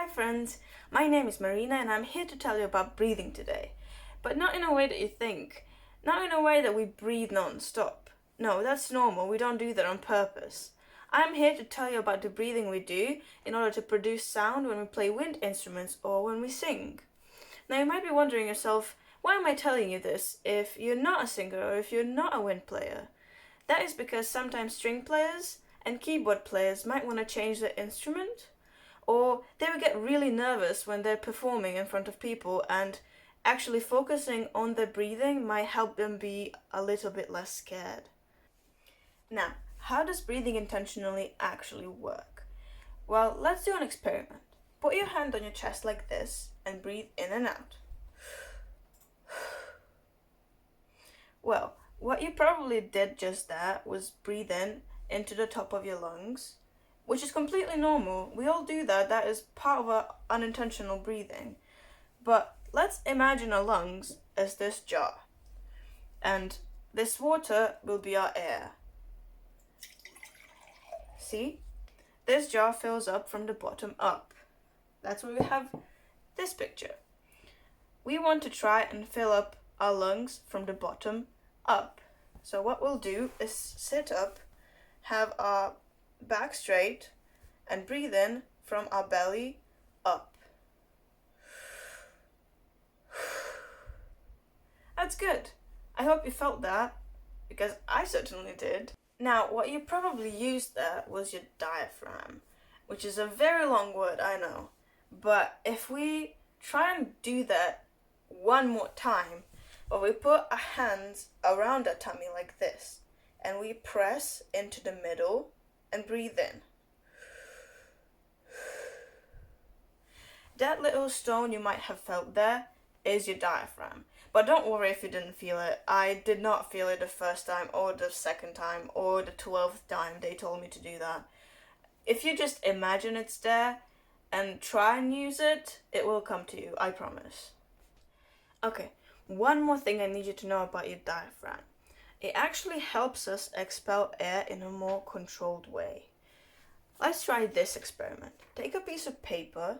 friends, my name is Marina and I'm here to tell you about breathing today. But not in a way that you think, not in a way that we breathe non-stop. No, that's normal, we don't do that on purpose. I'm here to tell you about the breathing we do in order to produce sound when we play wind instruments or when we sing. Now you might be wondering yourself, why am I telling you this if you're not a singer or if you're not a wind player? That is because sometimes string players and keyboard players might want to change their instrument, or they will get really nervous when they're performing in front of people, and actually focusing on their breathing might help them be a little bit less scared. Now, how does breathing intentionally actually work? Well, let's do an experiment. Put your hand on your chest like this and breathe in and out. Well, what you probably did just there was breathe in into the top of your lungs, which is completely normal. We all do that. That is part of our unintentional breathing. But let's imagine our lungs as this jar, and this water will be our air. See? This jar fills up from the bottom up. That's why we have this picture. We want to try and fill up our lungs from the bottom up. So what we'll do is sit up, have our back straight, and breathe in from our belly up. That's good. I hope you felt that, because I certainly did. Now, what you probably used there was your diaphragm, which is a very long word, I know. But if we try and do that one more time, well, we put our hands around our tummy like this, and we press into the middle and breathe in. That little stone you might have felt there is your diaphragm. But don't worry if you didn't feel it. I did not feel it the first time or the second time or the 12th time they told me to do that. If you just imagine it's there and try and use it, it will come to you, I promise. Okay, one more thing I need you to know about your diaphragm. It actually helps us expel air in a more controlled way. Let's try this experiment. Take a piece of paper,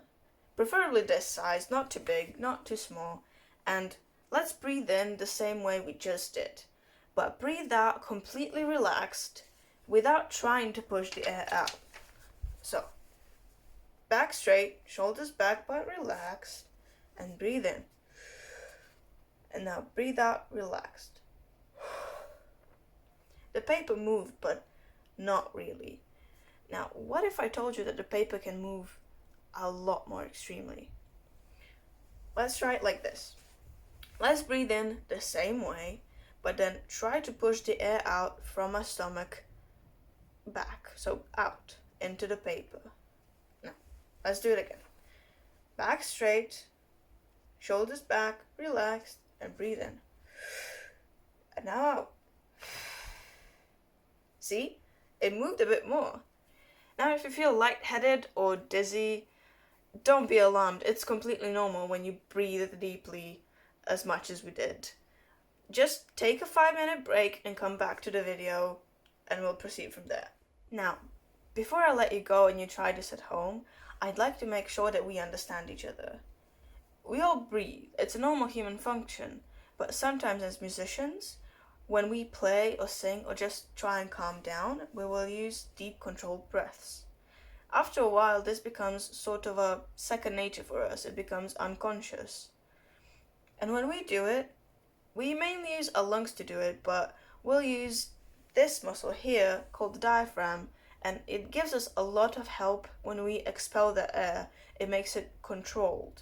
preferably this size, not too big, not too small, and let's breathe in the same way we just did. But breathe out completely relaxed without trying to push the air out. So, back straight, shoulders back but relaxed, and breathe in. And now breathe out relaxed. The paper moved, but not really. Now, what if I told you that the paper can move a lot more extremely? Let's try it like this. Let's breathe in the same way, but then try to push the air out from our stomach back, so out into the paper. Now, let's do it again. Back straight, shoulders back, relaxed, and breathe in. And now out. See? It moved a bit more. Now if you feel lightheaded or dizzy, don't be alarmed. It's completely normal when you breathe deeply as much as we did. Just take a 5-minute break and come back to the video and we'll proceed from there. Now, before I let you go and you try this at home, I'd like to make sure that we understand each other. We all breathe. It's a normal human function, but sometimes as musicians, when we play or sing or just try and calm down, we will use deep controlled breaths. After a while, this becomes sort of a second nature for us. It becomes unconscious. And when we do it, we mainly use our lungs to do it, but we'll use this muscle here called the diaphragm, and it gives us a lot of help when we expel the air. It makes it controlled.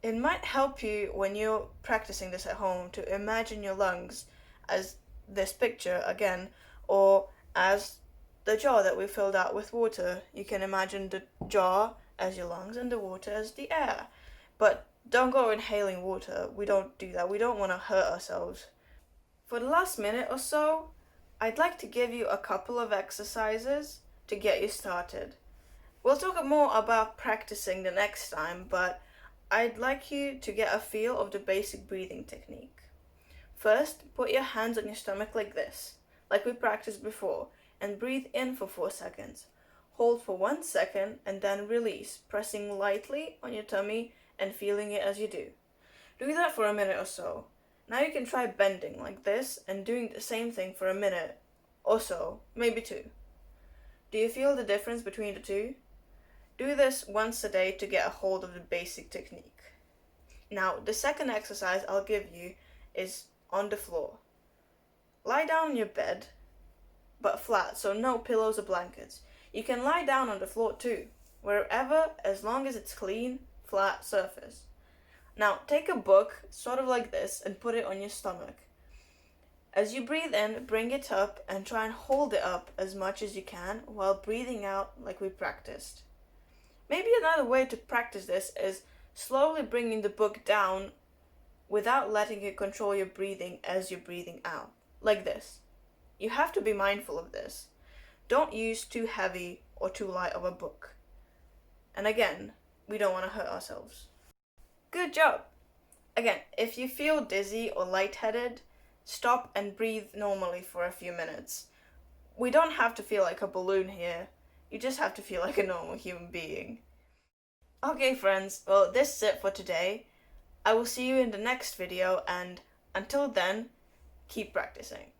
It might help you when you're practicing this at home to imagine your lungs as this picture again, or as the jar that we filled out with water. You can imagine the jar as your lungs and the water as the air. But don't go inhaling water. We don't do that. We don't want to hurt ourselves. For the last minute or so, I'd like to give you a couple of exercises to get you started. We'll talk more about practicing the next time, but I'd like you to get a feel of the basic breathing technique. First, put your hands on your stomach like this, like we practiced before, and breathe in for 4 seconds. Hold for 1 second and then release, pressing lightly on your tummy and feeling it as you do. Do that for a minute or so. Now you can try bending like this and doing the same thing for a minute or so, maybe 2. Do you feel the difference between the two? Do this once a day to get a hold of the basic technique. Now, the second exercise I'll give you is on the floor. Lie down on your bed, but flat, so no pillows or blankets. You can lie down on the floor too, wherever, as long as it's clean, flat surface. Now, take a book, sort of like this, and put it on your stomach. As you breathe in, bring it up and try and hold it up as much as you can while breathing out like we practiced. Maybe another way to practice this is slowly bringing the book down without letting it control your breathing as you're breathing out, like this. You have to be mindful of this. Don't use too heavy or too light of a book. And again, we don't want to hurt ourselves. Good job! Again, if you feel dizzy or lightheaded, stop and breathe normally for a few minutes. We don't have to feel like a balloon here. You just have to feel like a normal human being. Okay friends, well this is it for today. I will see you in the next video, and until then, keep practicing.